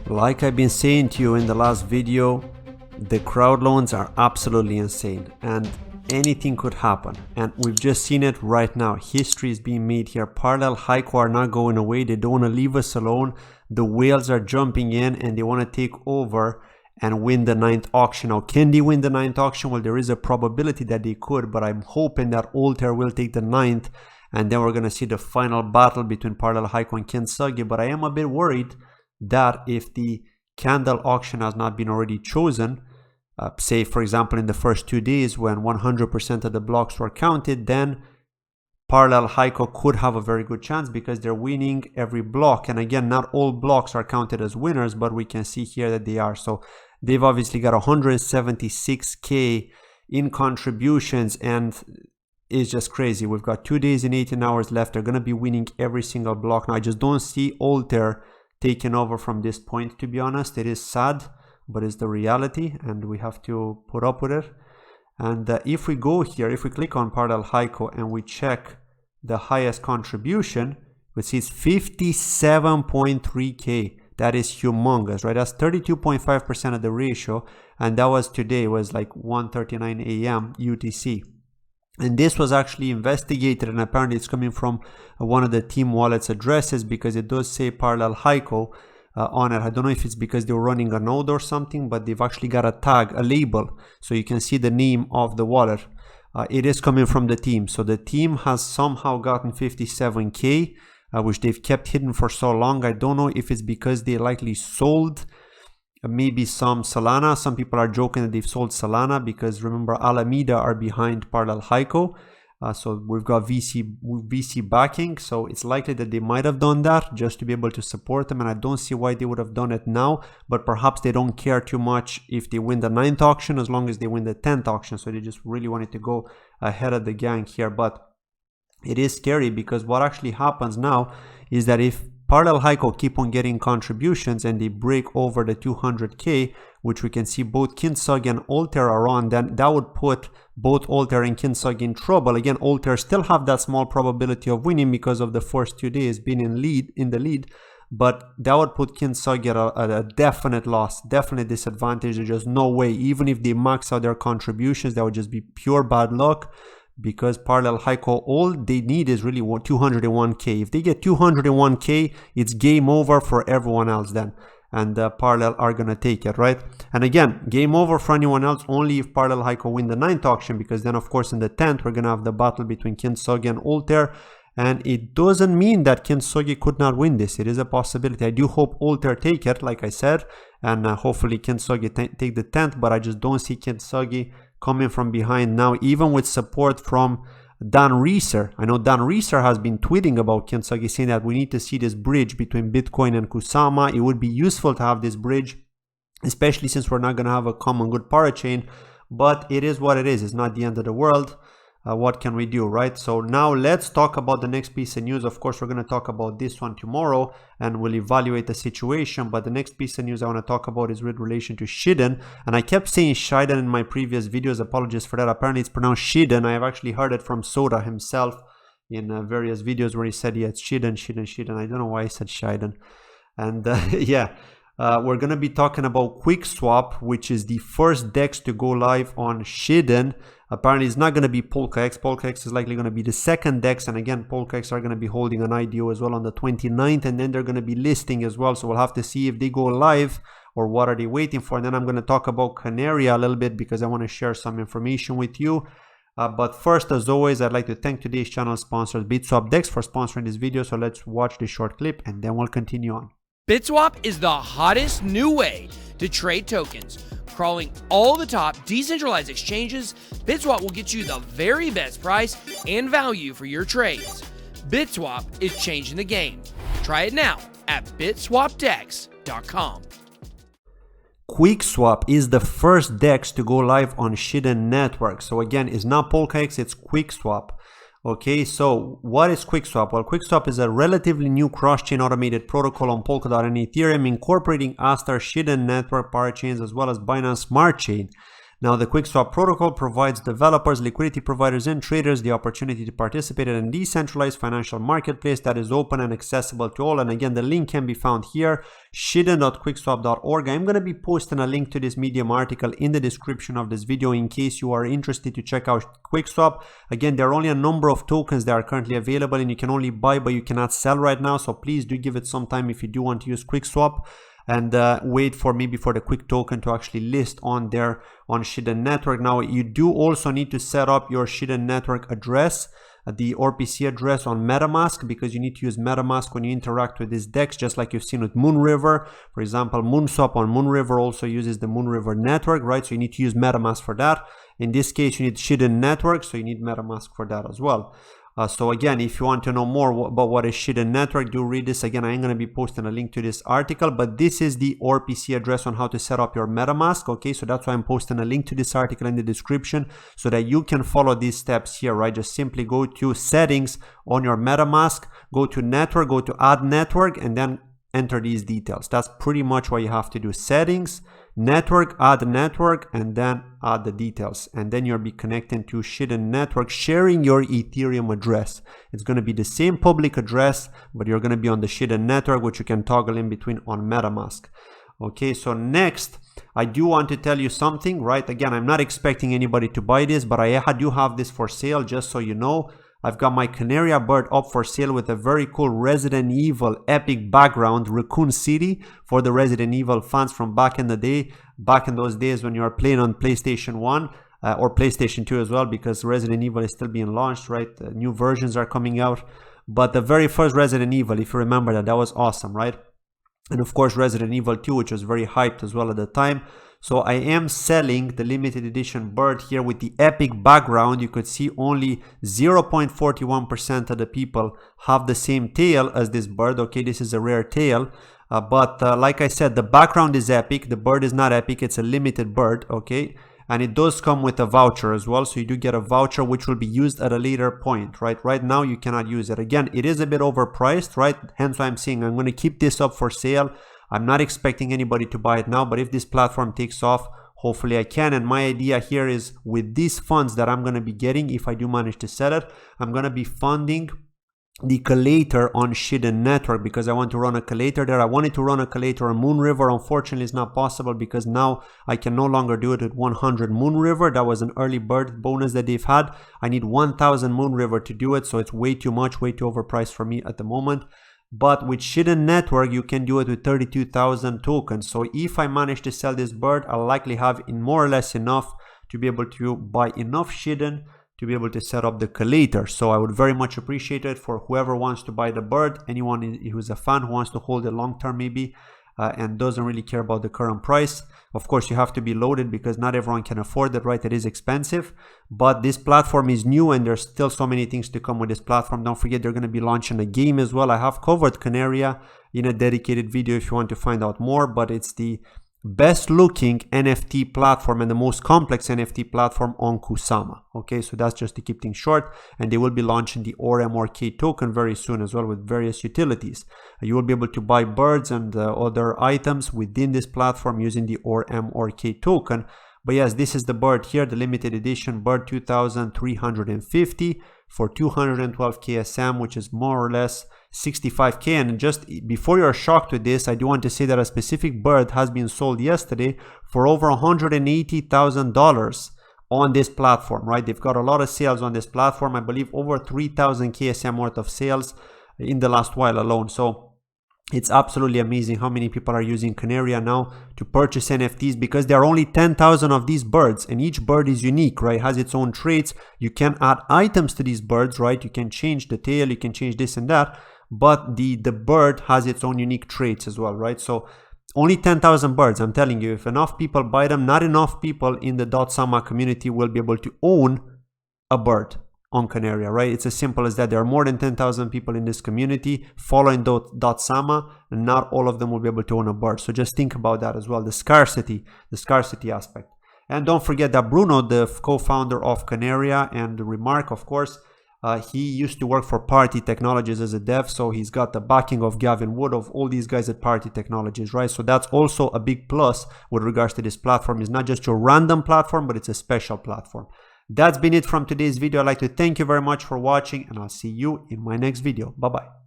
Like I've been saying to you in the last video, the crowd loans are absolutely insane and anything could happen. And we've just seen it right now. History is being made here. Parallel Heiko are not going away. They don't want to leave us alone. The whales are jumping in and they want to take over and win the 9th auction. Now, can they win the 9th auction? Well, there is a probability that they could, but I'm hoping that Altair will take the 9th and then we're going to see the final battle between Parallel Heiko and Kintsugi. But I am a bit worried that if the candle auction has not been already chosen, say for example in the first 2 days when 100% of the blocks were counted, then Parallel Heiko could have a very good chance because they're winning every block. And again, not all blocks are counted as winners, but we can see here that they are. So they've obviously got 176k in contributions and it's just crazy. We've got 2 days and 18 hours left. They're going to be winning every single block. Now I just don't see Altair taken over from this point, to be honest. It is sad, but it's the reality and we have to put up with it. And if we go here, if we click on Parallel Heiko and we check the highest contribution, we see it's 57.3k. That is humongous, right? That's 32.5% of the ratio, and that was today. It was like 1:39 a.m. UTC. And this was actually investigated, and apparently it's coming from one of the team wallets addresses because it does say Parallel Heiko on it. I don't know if it's because they're running a node or something, but they've actually got a tag, a label, so you can see the name of the wallet. It is coming from the team. So the team has somehow gotten 57k, which they've kept hidden for so long. I don't know if it's because they likely sold maybe some Solana. Some people are joking that they've sold Solana because remember Alameda are behind Parallel Heiko. So we've got VC backing, so it's likely that they might have done that just to be able to support them, and I don't see why they would have done it now, but perhaps they don't care too much if they win the 9th auction as long as they win the 10th auction, so they just really wanted to go ahead of the gang here. But it is scary because what actually happens now is that if Parallel Heiko keep on getting contributions and they break over the 200k, which we can see both Kintsugi and Altair are on, then that would put both Altair and Kintsugi in trouble. Again, Altair still have that small probability of winning because of the first 2 days being in the lead, but that would put Kintsugi at a definite loss, definite disadvantage. There's just no way, even if they max out their contributions, that would just be pure bad luck. Because Parallel Heiko, all they need is really 201k. If they get 201k, it's game over for everyone else then. And Parallel are going to take it, right? And again, game over for anyone else only if Parallel Heiko win the 9th auction, because then of course in the 10th, we're going to have the battle between Kintsugi and Altair. And it doesn't mean that Kintsugi could not win this. It is a possibility. I do hope Altair take it, like I said, and hopefully Kintsugi take the 10th, but I just don't see Kintsugi coming from behind now, even with support from Dan Reeser. I know Dan Reeser has been tweeting about Kintsugi, saying that we need to see this bridge between Bitcoin and Kusama. It would be useful to have this bridge, especially since we're not going to have a common good parachain, but it is what it is. It's not the end of the world. What can we do, right? So now let's talk about the next piece of news. Of course, we're going to talk about this one tomorrow and we'll evaluate the situation. But the next piece of news I want to talk about is with relation to Shiden. And I kept saying Shiden in my previous videos. Apologies for that. Apparently it's pronounced Shiden. I have actually heard it from Soda himself in various videos where he said, yeah, it's Shiden. I don't know why he said Shiden. And yeah. We're going to be talking about Kwikswap, which is the first DEX to go live on Shiden. Apparently, it's not going to be PolkaX. PolkaX is likely going to be the second DEX. And again, PolkaX are going to be holding an IDO as well on the 29th. And then they're going to be listing as well. So we'll have to see if they go live or what are they waiting for. And then I'm going to talk about Kanaria a little bit because I want to share some information with you. But first, as always, I'd like to thank today's channel sponsors, Bitswap DEX, for sponsoring this video. So let's watch this short clip and then we'll continue on. Bitswap is the hottest new way to trade tokens. Crawling all the top decentralized exchanges, Bitswap will get you the very best price and value for your trades. Bitswap is changing the game. Try it now at bitswapdex.com. Kwikswap is the first DEX to go live on Shiden Network. So again, it's not PolkaX, it's Kwikswap. Okay, so what is Kwikswap? Well, Kwikswap is a relatively new cross-chain automated protocol on Polkadot and Ethereum, incorporating Altair, Shiden Network, parachains, as well as Binance Smart Chain. Now, the Kwikswap protocol provides developers, liquidity providers, and traders the opportunity to participate in a decentralized financial marketplace that is open and accessible to all. And again, the link can be found here, shiden.kwikswap.org. I'm going to be posting a link to this Medium article in the description of this video in case you are interested to check out Kwikswap. Again, there are only a number of tokens that are currently available, and you can only buy, but you cannot sell right now. So please do give it some time if you do want to use Kwikswap, and wait for maybe for the quick token to actually list on there on Shiden Network. Now, you do also need to set up your Shiden Network address, the RPC address on MetaMask, because you need to use MetaMask when you interact with these DEX, just like you've seen with Moonriver. For example, Moonswap on Moonriver also uses the Moonriver network, right? So you need to use MetaMask for that. In this case, you need Shiden Network, so you need MetaMask for that as well. So again, if you want to know more about what is Shiden Network, do read this. Again, I'm going to be posting a link to this article, but this is the RPC address on how to set up your MetaMask. Okay, so that's why I'm posting a link to this article in the description so that you can follow these steps here, right? Just simply go to settings on your MetaMask, go to network, go to add network, and then enter these details. That's pretty much what you have to do. Settings, network, add network, and then add the details. And then you'll be connecting to Shiden Network, sharing your Ethereum address. It's going to be the same public address, but you're going to be on the Shiden Network, which you can toggle in between on MetaMask. Okay, so next, I do want to tell you something, right? Again, I'm not expecting anybody to buy this, but I do have this for sale, just so you know. I've got my Kanaria bird up for sale with a very cool Resident Evil epic background, Raccoon City, for the Resident Evil fans from back in the day, back in those days when you were playing on PlayStation 1 or PlayStation 2 as well, because Resident Evil is still being launched, right? New versions are coming out. But the very first Resident Evil, if you remember that was awesome, right? And of course, Resident Evil 2, which was very hyped as well at the time. So I am selling the limited edition bird here with the epic background. You could see only 0.41% of the people have the same tail as this bird. Okay, this is a rare tail. But like I said, the background is epic. The bird is not epic. It's a limited bird. Okay. And it does come with a voucher as well. So you do get a voucher which will be used at a later point, right? Right now you cannot use it. Again, it is a bit overpriced, right? Hence why I'm saying I'm going to keep this up for sale. I'm not expecting anybody to buy it now, but if this platform takes off, hopefully I can. And my idea here is with these funds that I'm going to be getting, if I do manage to sell it, I'm going to be funding the collator on Shiden Network, because I want to run a collator there. I wanted to run a collator on Moonriver. Unfortunately, it's not possible because now I can no longer do it with 100 Moonriver. That was an early bird bonus that they've had. I need 1000 Moonriver to do it, so it's way too much, way too overpriced for me at the moment. But with Shiden Network, you can do it with 32,000 tokens. So if I manage to sell this bird, I'll likely have more or less enough to be able to buy enough Shiden to be able to set up the collator. So I would very much appreciate it for whoever wants to buy the bird, anyone who's a fan who wants to hold it long term maybe, and doesn't really care about the current price. Of course, you have to be loaded because not everyone can afford it, right? It is expensive, but this platform is new and there's still so many things to come with this platform. Don't forget, they're going to be launching a game as well. I have covered Kanaria in a dedicated video if you want to find out more, but it's the best looking NFT platform and the most complex NFT platform on Kusama. Okay, so that's just to keep things short, and they will be launching the ORMRK token very soon as well with various utilities. You will be able to buy birds and other items within this platform using the ORMRK token. But yes, this is the bird here, the limited edition bird 2350 for 212 KSM, which is more or less 65k. And just before you're shocked with this, I do want to say that a specific bird has been sold yesterday for over $180,000 on this platform, right? They've got a lot of sales on this platform. I believe over 3,000 KSM worth of sales in the last while alone. So it's absolutely amazing how many people are using Kanaria now to purchase NFTs, because there are only 10,000 of these birds and each bird is unique, right? It has its own traits. You can add items to these birds, right? You can change the tail, you can change this and that, but the bird has its own unique traits as well, right? So only 10,000 birds. I'm telling you, if enough people buy them, not enough people in the Kusama community will be able to own a bird on Kanaria, right? It's as simple as that. There are more than 10,000 people in this community following Kusama, and not all of them will be able to own a bird. So just think about that as well, the scarcity aspect. And don't forget that Bruno, the co-founder of Kanaria, and Remark, of course, He used to work for Party Technologies as a dev, so he's got the backing of Gavin Wood, of all these guys at Party Technologies, right? So that's also a big plus with regards to this platform. It's not just your random platform, but it's a special platform. That's been it from today's video. I'd like to thank you very much for watching, and I'll see you in my next video. Bye-bye.